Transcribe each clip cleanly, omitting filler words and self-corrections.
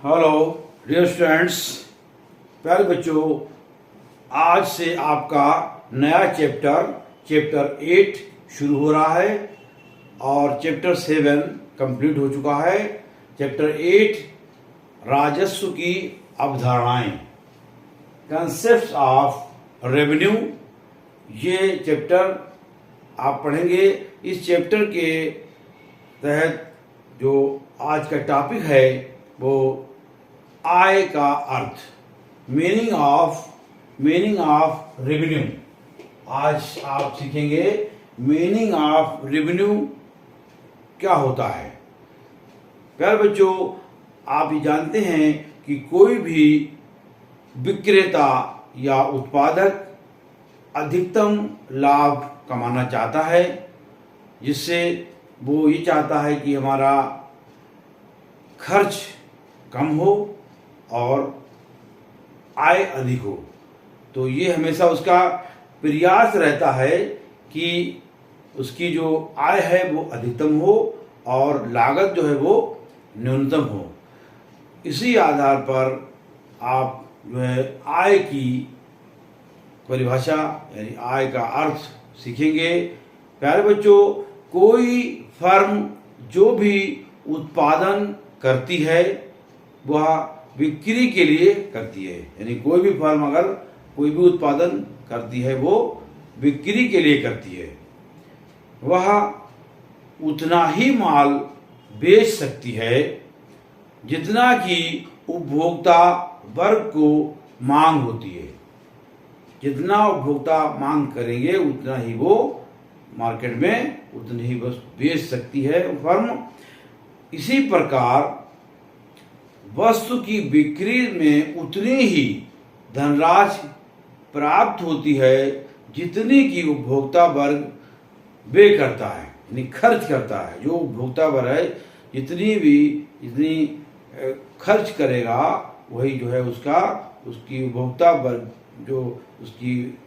Hello dear students, प्यारे बच्चों, आज से आपका नया चैप्टर 8 शुरू हो रहा है और चैप्टर 7 कंप्लीट हो चुका है। चैप्टर 8 राजस्व की अवधारणाएं, कंसेप्ट्स ऑफ रेवेन्यू, ये चैप्टर आप पढ़ेंगे। इस चैप्टर के तहत जो आज का टॉपिक है वो आय का अर्थ, मीनिंग ऑफ रेवेन्यू। आज आप सीखेंगे मीनिंग ऑफ रेवेन्यू क्या होता है। प्यारे बच्चों, आप ये जानते हैं कि कोई भी विक्रेता या उत्पादक अधिकतम लाभ कमाना चाहता है, जिससे वो ये चाहता है कि हमारा खर्च कम हो और आय अधिक हो। तो ये हमेशा उसका प्रयास रहता है कि उसकी जो आय है वो अधिकतम हो और लागत जो है वो न्यूनतम हो। इसी आधार पर आप जो है आय की परिभाषा यानी आय का अर्थ सीखेंगे। प्यारे बच्चों, कोई फर्म जो भी उत्पादन करती है वह बिक्री के लिए करती है। यानी कोई भी फर्म अगर कोई भी उत्पादन करती है वो बिक्री के लिए करती है। वह उतना ही माल बेच सकती है जितना कि उपभोक्ता वर्ग को मांग होती है। जितना उपभोक्ता मांग करेंगे उतना ही वो मार्केट में उतनी ही बस बेच सकती है फर्म। इसी प्रकार वस्तु की बिक्री में उतनी ही धनराशि प्राप्त होती है जितनी की उपभोक्ता वर्ग व्यय करता है, यानी खर्च करता है। जो उपभोक्ता वर्ग है जितनी खर्च करेगा वही जो है उसकी उपभोक्ता वर्ग जो उसकी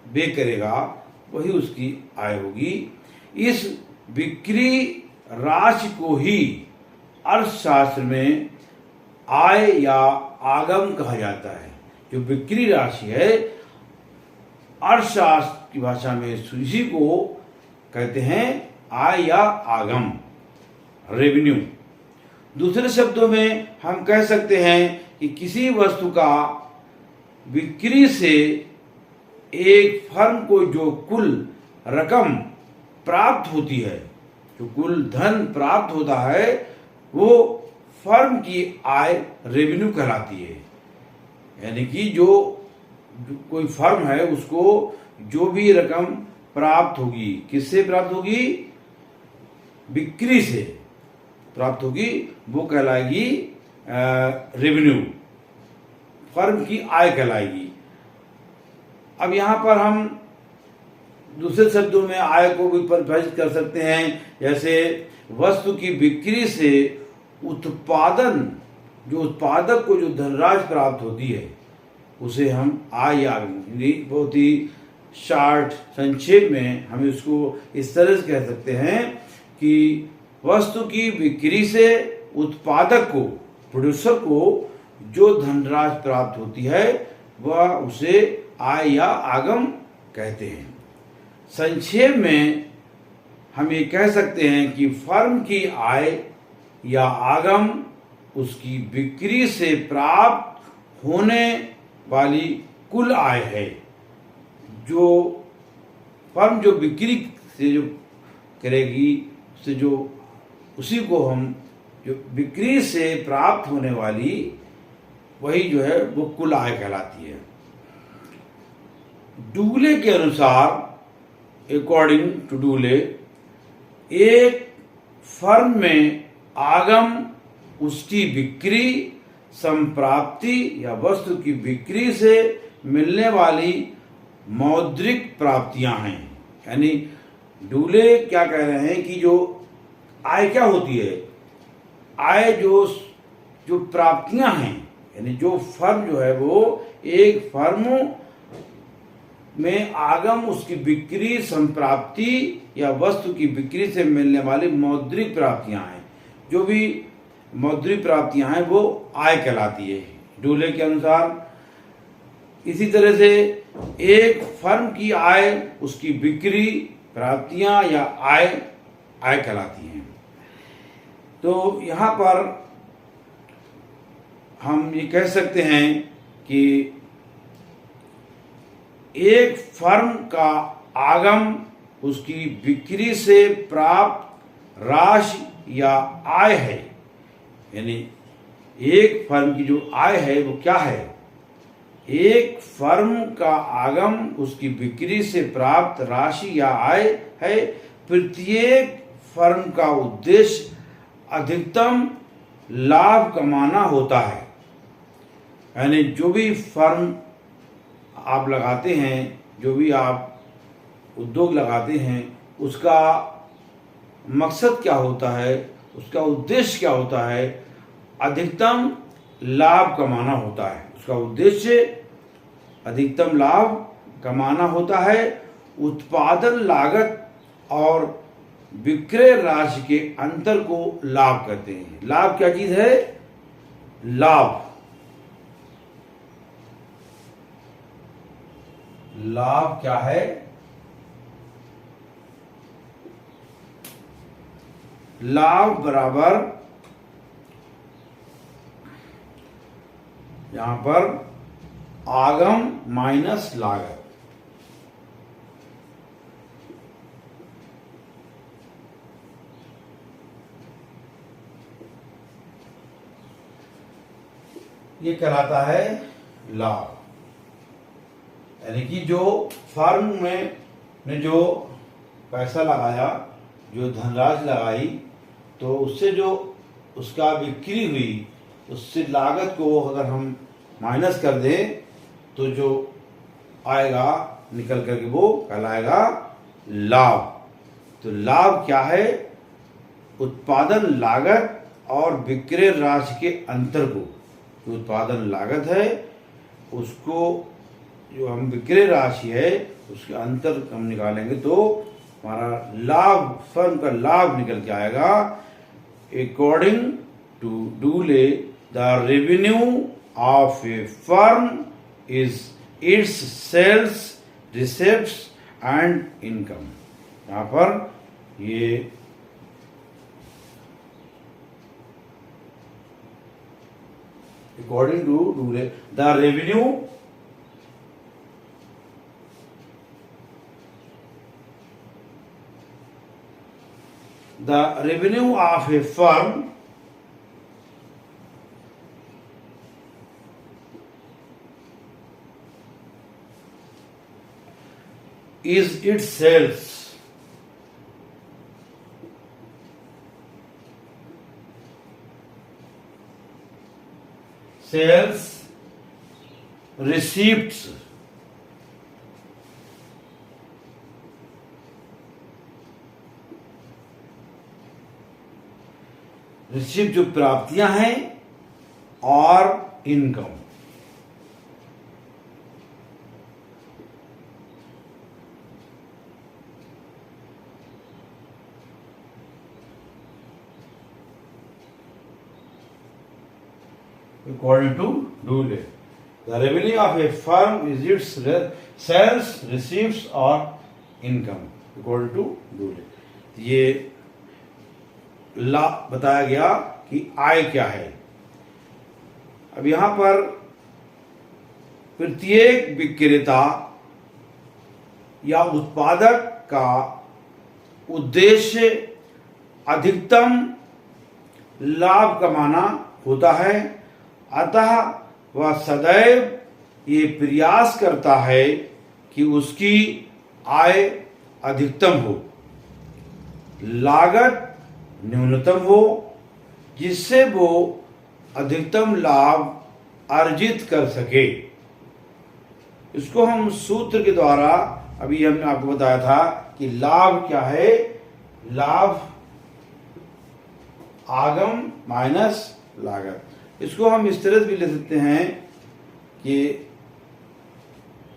व्यय करेगा वही उसकी आय होगी। इस बिक्री राशि को ही अर्थशास्त्र में आय या आगम कहा जाता है। जो बिक्री राशि है अर्थशास्त्र की भाषा में इसी को कहते हैं आय या आगम, रेवेन्यू। दूसरे शब्दों में हम कह सकते हैं कि किसी वस्तु का बिक्री से एक फर्म को जो कुल रकम प्राप्त होती है, जो कुल धन प्राप्त होता है, वो फर्म की आय रेवेन्यू कहलाती है। यानी कि जो कोई फर्म है उसको जो भी रकम प्राप्त होगी, किससे प्राप्त होगी? बिक्री से प्राप्त होगी, वो कहलाएगी रेवेन्यू, फर्म की आय कहलाएगी। अब यहाँ पर हम दूसरे शब्दों में आय को भी परिभाषित कर सकते हैं। जैसे वस्तु की बिक्री से उत्पादन, जो उत्पादक को जो धनराशि प्राप्त होती है उसे हम आय या बहुत ही शार्ट संक्षेप में हम इसको इस तरह से कह सकते हैं कि वस्तु की बिक्री से उत्पादक को, प्रोड्यूसर को जो धनराशि प्राप्त होती है वह उसे आय या आगम कहते हैं। संक्षेप में हम ये कह सकते हैं कि फर्म की आय या आगम उसकी बिक्री से प्राप्त होने वाली कुल आय है। जो फर्म जो बिक्री से जो करेगी उससे जो उसी को हम जो बिक्री से प्राप्त होने वाली वही जो है वो कुल आय कहलाती है। डुगले के अनुसार, अकॉर्डिंग टू डुगले, एक फर्म में आगम उसकी बिक्री, संप्राप्ति या वस्तु की बिक्री से मिलने वाली मौद्रिक प्राप्तियां हैं। यानी डुगले क्या कह रहे हैं कि जो आय क्या होती है? आय जो प्राप्तियां हैं, यानी जो फर्म जो है वो एक फर्म में आगम उसकी बिक्री, संप्राप्ति या वस्तु की बिक्री से मिलने वाली मौद्रिक प्राप्तियां हैं। जो भी मौद्रिक प्राप्तियां हैं वो आय कहलाती है डूले के अनुसार। इसी तरह से एक फर्म की आय उसकी बिक्री प्राप्तियां या आय कहलाती हैं। तो यहाँ पर हम ये कह सकते हैं कि एक फर्म का आगम उसकी बिक्री से प्राप्त राशि या आय है। यानी एक फर्म की जो आय है वो क्या है? एक फर्म का आगम उसकी बिक्री से प्राप्त राशि या आय है। प्रत्येक फर्म का उद्देश्य अधिकतम लाभ कमाना होता है। यानी जो भी फर्म आप लगाते हैं, जो भी आप उद्योग लगाते हैं, उसका मकसद क्या होता है, उसका उद्देश्य क्या होता है? अधिकतम लाभ कमाना होता है। उसका उद्देश्य अधिकतम लाभ कमाना होता है। उत्पादन लागत और विक्रय राशि के अंतर को लाभ कहते हैं। लाभ क्या चीज है? लाभ क्या है? लाभ बराबर यहां पर आगम माइनस लागत। ये कहलाता है लाभ। यानी कि जो फर्म में ने जो पैसा लगाया, जो धनराशि लगाई, तो उससे जो उसका बिक्री हुई, उससे लागत को अगर हम माइनस कर दें तो जो आएगा निकल करके वो कहलाएगा लाभ। तो लाभ क्या है? उत्पादन लागत और विक्रय राशि के अंतर को, जो उत्पादन लागत है उसको, जो हम विक्रय राशि है उसके अंतर हम निकालेंगे तो हमारा लाभ, फर्म का लाभ निकल के आएगा। According to Dooley the revenue of a firm is its sales, receipts and income. यहाँ पर ये according to Dooley the revenue of a firm is its sales, receipts, receipt जो प्राप्तियां हैं, और इनकम। According to Dooley, the revenue of a firm is its sales, receipts or income. According to Dooley, ये बताया गया कि आय क्या है। अब यहां पर प्रत्येक विक्रेता या उत्पादक का उद्देश्य अधिकतम लाभ कमाना होता है। अतः वह सदैव ये प्रयास करता है कि उसकी आय अधिकतम हो, लागत न्यूनतम हो, जिससे वो अधिकतम लाभ अर्जित कर सके। इसको हम सूत्र के द्वारा, अभी हमने आपको बताया था कि लाभ क्या है? लाभ आगम माइनस लागत। इसको हम इस तरह से भी ले सकते हैं कि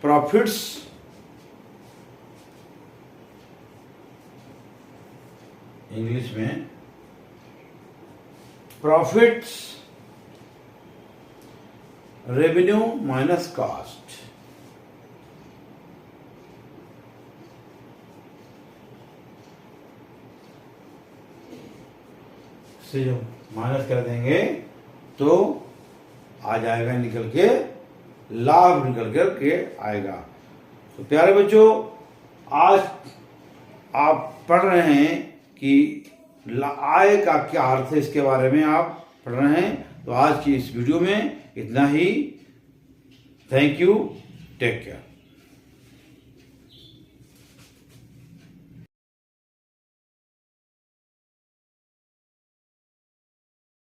प्रॉफिट्स इंग्लिश में प्रॉफिट्स रेवेन्यू माइनस कॉस्ट। से जो माइनस कर देंगे तो आ जाएगा निकल के लाभ निकल कर के आएगा। तो प्यारे बच्चों, आज आप पढ़ रहे हैं कि आय का क्या अर्थ है, इसके बारे में आप पढ़ रहे हैं। तो आज की इस वीडियो में इतना ही। Thank you, take care.